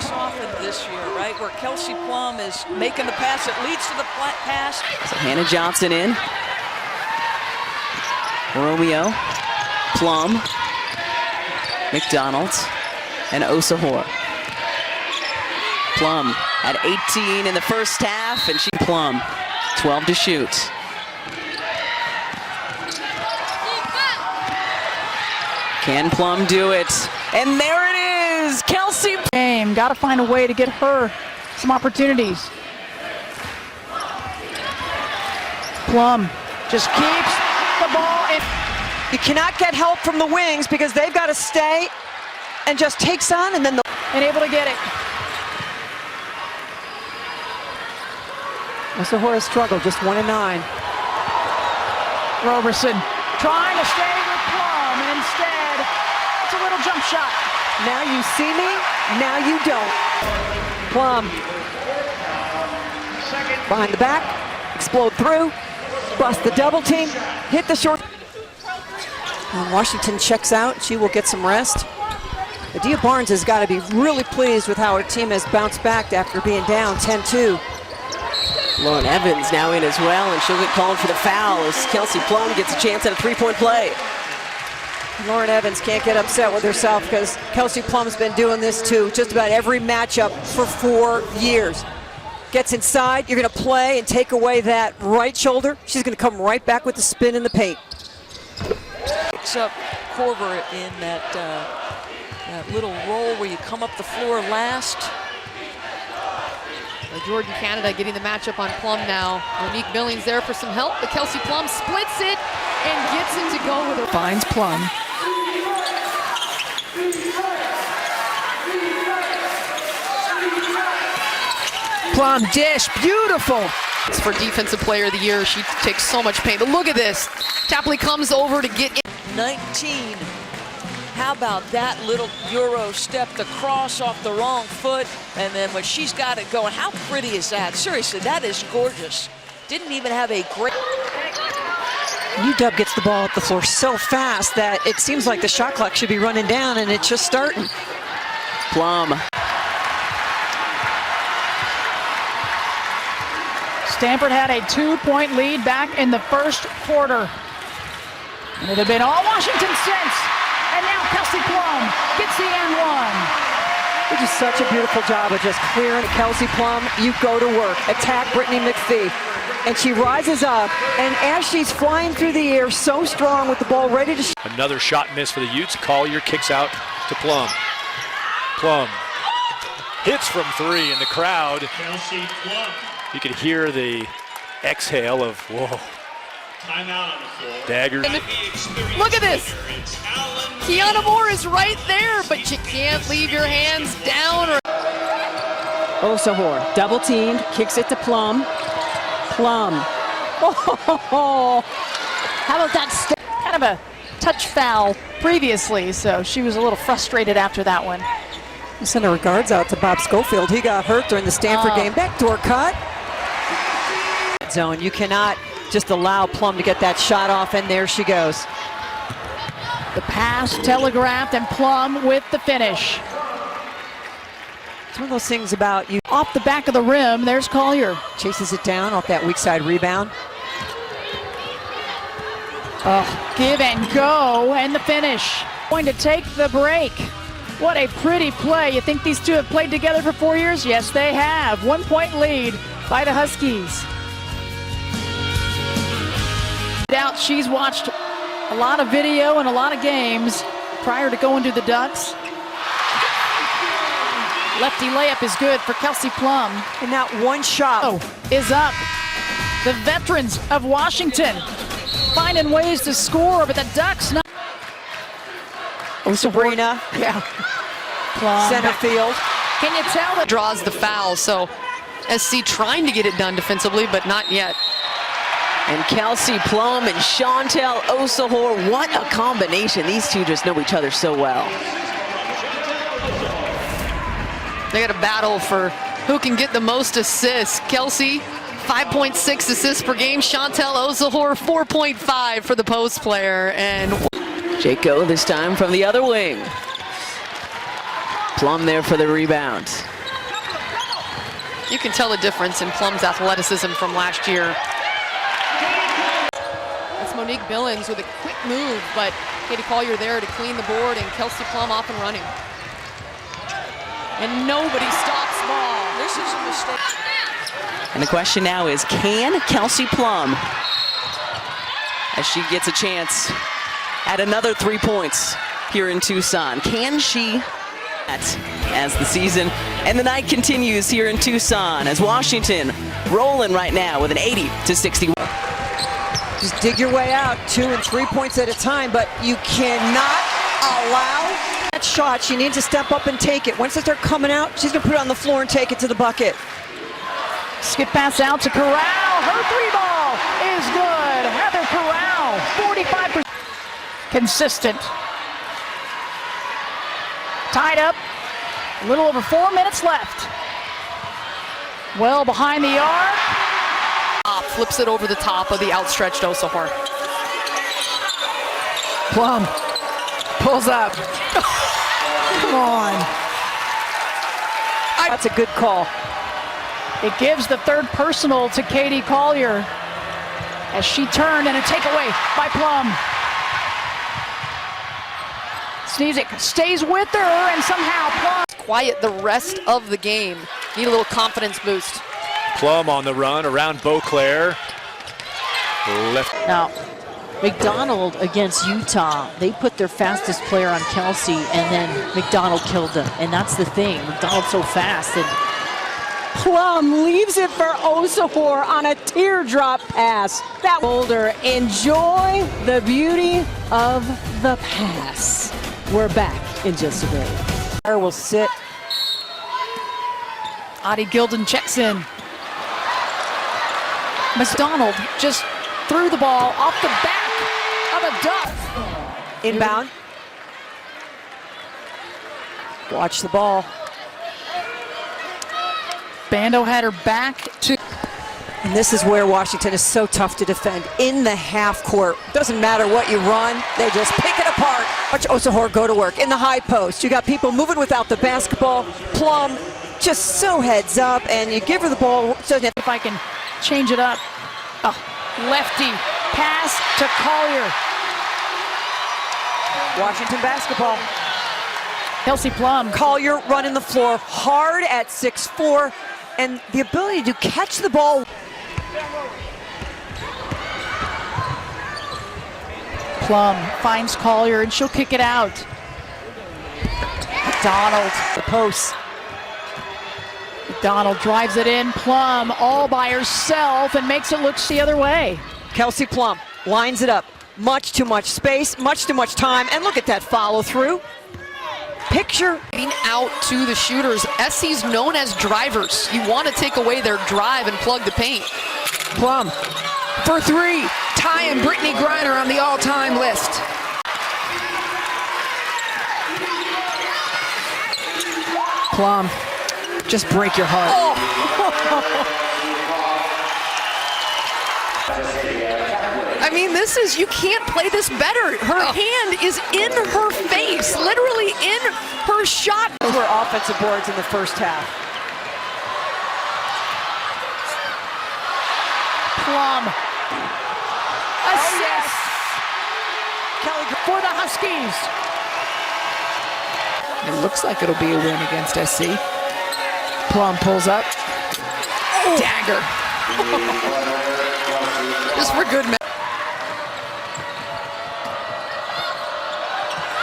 softened this year, right? Where Kelsey Plum is making the pass that leads to the pass. So Hannah Johnson in. Romeo, Plum, McDonald, and Osahor. Plum at 18 in the first half, and Plum, 12 to shoot. Can Plum do it? And there it is, Kelsey. Game, got to find a way to get her some opportunities. Plum just keeps the ball in. You cannot get help from the wings because they've got to stay and just takes on and then and able to get it. Osahora struggled, just 1 and 9. Roberson trying to stay with Plum, and instead it's a little jump shot. Now you see me, now you don't. Plum behind the back, explode through, bust the double team, hit the short. And Washington checks out. She will get some rest. Adia Barnes has got to be really pleased with how her team has bounced back after being down 10-2. Lauren Evans now in as well, and she'll get called for the foul as Kelsey Plum gets a chance at a three-point play. Lauren Evans can't get upset with herself because Kelsey Plum's been doing this too, just about every matchup for 4 years. Gets inside, you're going to play and take away that right shoulder. She's going to come right back with the spin in the paint. Picks up Corver in that little roll where you come up the floor last. Jordan Canada getting the matchup on Plum now. Monique Billings there for some help, but Kelsey Plum splits it and gets it to go with her. Finds Plum. Plum dish, beautiful. For Defensive Player of the Year, she takes so much pain. But look at this. Tapley comes over to get in. 19. How about that little Euro step, the cross off the wrong foot, and then when she's got it going, how pretty is that? Seriously, that is gorgeous. Didn't even have a great... UW gets the ball up the floor so fast that it seems like the shot clock should be running down, and it's just starting. Plum. Stanford had a 2-point lead back in the first quarter. And it had been all Washington since. And now Kelsey Plum gets the N1. They do such a beautiful job of just clearing Kelsey Plum. You go to work, attack Brittany McPhee. And she rises up, and as she's flying through the air, so strong with the ball ready to... Another shot miss for the Utes. Collier kicks out to Plum. Plum hits from 3 in the crowd. Kelsey Plum. You could hear the exhale of, whoa. Timeout on the floor. Dagger. Look at this. Kiana Moore is right there, but you can't leave your hands down. Osahor, double teamed, kicks it to Plum. Plum. Oh, How about that? Kind of a touch foul previously, so she was a little frustrated after that one. we send our regards out to Bob Schofield. He got hurt during the Stanford game. Backdoor cut. Zone. You cannot just allow Plum to get that shot off, and there she goes. The pass telegraphed, and Plum with the finish. It's one of those things about you. Off the back of the rim, there's Collier. Chases it down off that weak side rebound. Oh, give and go, and the finish. Going to take the break. What a pretty play. You think these two have played together for 4 years? Yes, they have. 1 point lead by the Huskies. Out, she's watched a lot of video and a lot of games prior to going to the Ducks. Lefty layup is good for Kelsey Plum. And that one shot is up. The veterans of Washington finding ways to score, but the Ducks not. Oh, Sabrina. Yeah. Plum. Center field. Can you tell that Draws the foul, so SC trying to get it done defensively, but not yet. And Kelsey Plum and Chantel Osahor, what a combination. These two just know each other so well. They got a battle for who can get the most assists. Kelsey, 5.6 assists per game. Chantel Osahor, 4.5 for the post player. And Jaco this time from the other wing. Plum there for the rebound. You can tell the difference in Plum's athleticism from last year. That's Monique Billings with a quick move, but Katie Collier there to clean the board, and Kelsey Plum off and running. And nobody stops ball. This is a mistake. And the question now is, can Kelsey Plum, as she gets a chance at another 3 points here in Tucson, can she, as the season and the night continues here in Tucson, as Washington rolling right now with an 80-61. Just dig your way out, 2 and 3 points at a time, but you cannot allow that shot. She needs to step up and take it. Once they start coming out, she's gonna put it on the floor and take it to the bucket. Skip pass out to Corral. Her three ball is good. Heather Corral, 45%. Consistent. Tied up. A little over 4 minutes left. Well behind the arc. Flips it over the top of the outstretched Osahor. Plum pulls up. Come on. That's a good call. It gives the third personal to Katie Collier as she turned, and a takeaway by Plum. Sneezik stays with her, and somehow Plum. Quiet the rest of the game. Need a little confidence boost. Plum on the run around Beauclair. Left. Now, McDonald against Utah, they put their fastest player on Kelsey, and then McDonald killed them. And that's the thing. McDonald's so fast. And Plum leaves it for Osahor on a teardrop pass. That Boulder, enjoy the beauty of the pass. We're back in just a bit. Will sit. Adi Gilden checks in. McDonald just threw the ball off the back of a duck. Inbound. Watch the ball. Bando had her back to. And this is where Washington is so tough to defend. In the half court, doesn't matter what you run, they just pick it apart. Watch Osahor go to work in the high post. You got people moving without the basketball. Plum just so heads up, and you give her the ball. If I can change it up. Oh, lefty pass to Collier. Washington basketball. Kelsey Plum. Collier running the floor hard at 6'4", and the ability to catch the ball. Plum finds Collier, and she'll kick it out. McDonald, the post. McDonald drives it in. Plum all by herself and makes it look the other way. Kelsey Plum lines it up. Much too much space, much too much time, and look at that follow through. Picture Getting out to the shooters. SC's known as drivers. You want to take away their drive and plug the paint. Plum for three, tying Brittany Griner on the all-time list. Plum, just break your heart. I mean, you can't play this better. Her hand is in her face, literally in her shot. Those were offensive boards in the first half. Plum. Assist Kelly for the Huskies. It looks like it'll be a win against SC. Plum pulls up. Dagger. Just for good measure.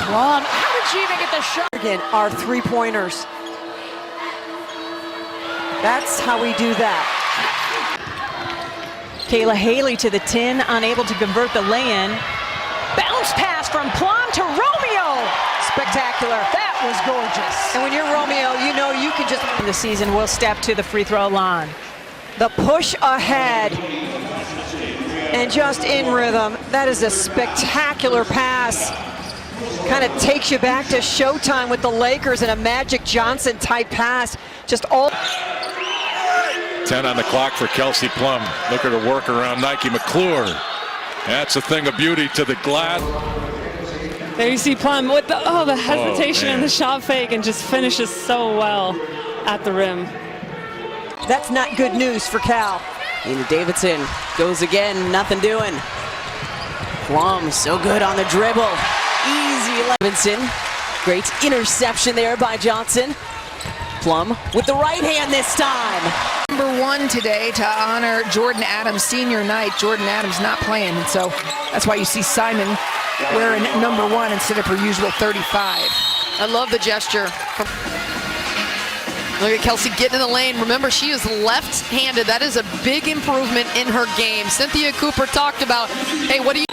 Plum, how did she even get the shot? Again, our three-pointers. That's how we do that. Kayla Haley to the 10, unable to convert the lay-in. Bounce pass from Plum to Romeo. Spectacular. That was gorgeous. And when you're Romeo, you know you can just... The season will step to the free throw line. The push ahead. And just in rhythm. That is a spectacular pass. Kind of takes you back to Showtime with the Lakers and a Magic Johnson type pass. Just all... 10 on the clock for Kelsey Plum. Look at her work around Nike McClure. That's a thing of beauty to the glass. There you see Plum with the hesitation and the shot fake, and just finishes so well at the rim. That's not good news for Cal. Nina Davidson goes again, nothing doing. Plum, so good on the dribble. Easy. Davidson, great interception there by Johnson. Plum with the right hand this time. Number 1 today to honor Jordan Adams' senior night. Jordan Adams not playing, and so that's why you see Simon wearing number 1 instead of her usual 35. I love the gesture. Look at Kelsey getting in the lane. Remember, she is left-handed. That is a big improvement in her game. Cynthia Cooper talked about, hey, what do you...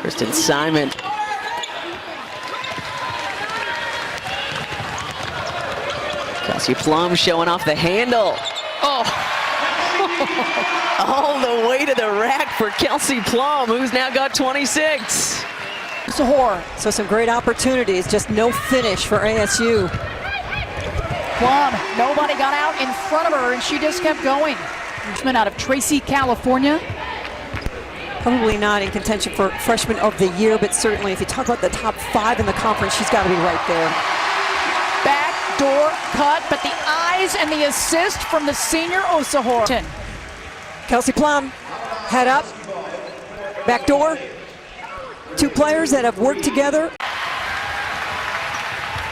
Kristen Simon. Kelsey Plum showing off the handle. Oh. All the way to the rack for Kelsey Plum, who's now got 26. Sahor. So some great opportunities, just no finish for ASU. Plum, nobody got out in front of her, and she just kept going. Out of Tracy, California. Probably not in contention for freshman of the year, but certainly if you talk about the top 5 in the conference, she's got to be right there. Backdoor cut, but the eyes and the assist from the senior Osahor. Kelsey Plum, head up, backdoor. 2 players that have worked together.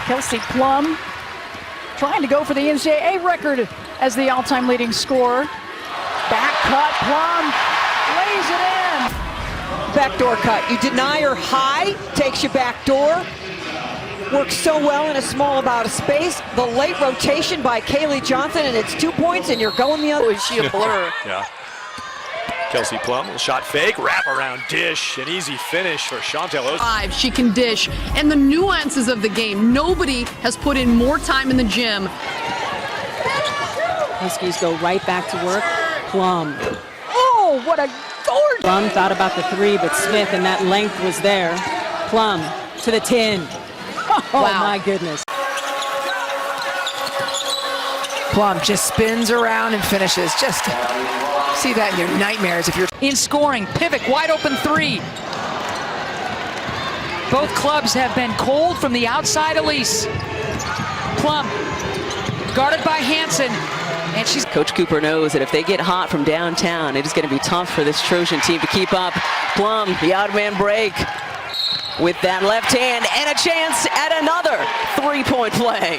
Kelsey Plum trying to go for the NCAA record as the all-time leading scorer. Back cut, Plum lays it in. Backdoor cut. You deny her high, takes you backdoor. Works so well in a small amount of space. The late rotation by Kaylee Johnson, and it's 2 points, and you're going the other way. Is she a blur? Yeah. Kelsey Plum, little shot fake, wrap around dish, an easy finish for Chantel Oz. She can dish. And the nuances of the game. Nobody has put in more time in the gym. Huskies go right back to work. Plum. Oh, what a gorgeous! Plum thought about the 3, but Smith and that length was there. Plum to the 10. Oh, wow. My goodness. Plum just spins around and finishes. Just see that in your nightmares if you're In scoring, Pivot, wide open 3. Both clubs have been cold from the outside, Elise. Plum, guarded by Hansen, and she's... Coach Cooper knows that if they get hot from downtown, it is going to be tough for this Trojan team to keep up. Plum, the odd man break with that left hand, and a chance at another 3-point play.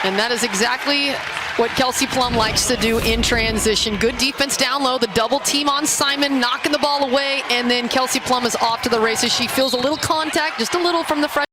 And that is exactly what Kelsey Plum likes to do in transition. Good defense down low, the double team on Simon, knocking the ball away, and then Kelsey Plum is off to the races. She feels a little contact, just a little from the freshman.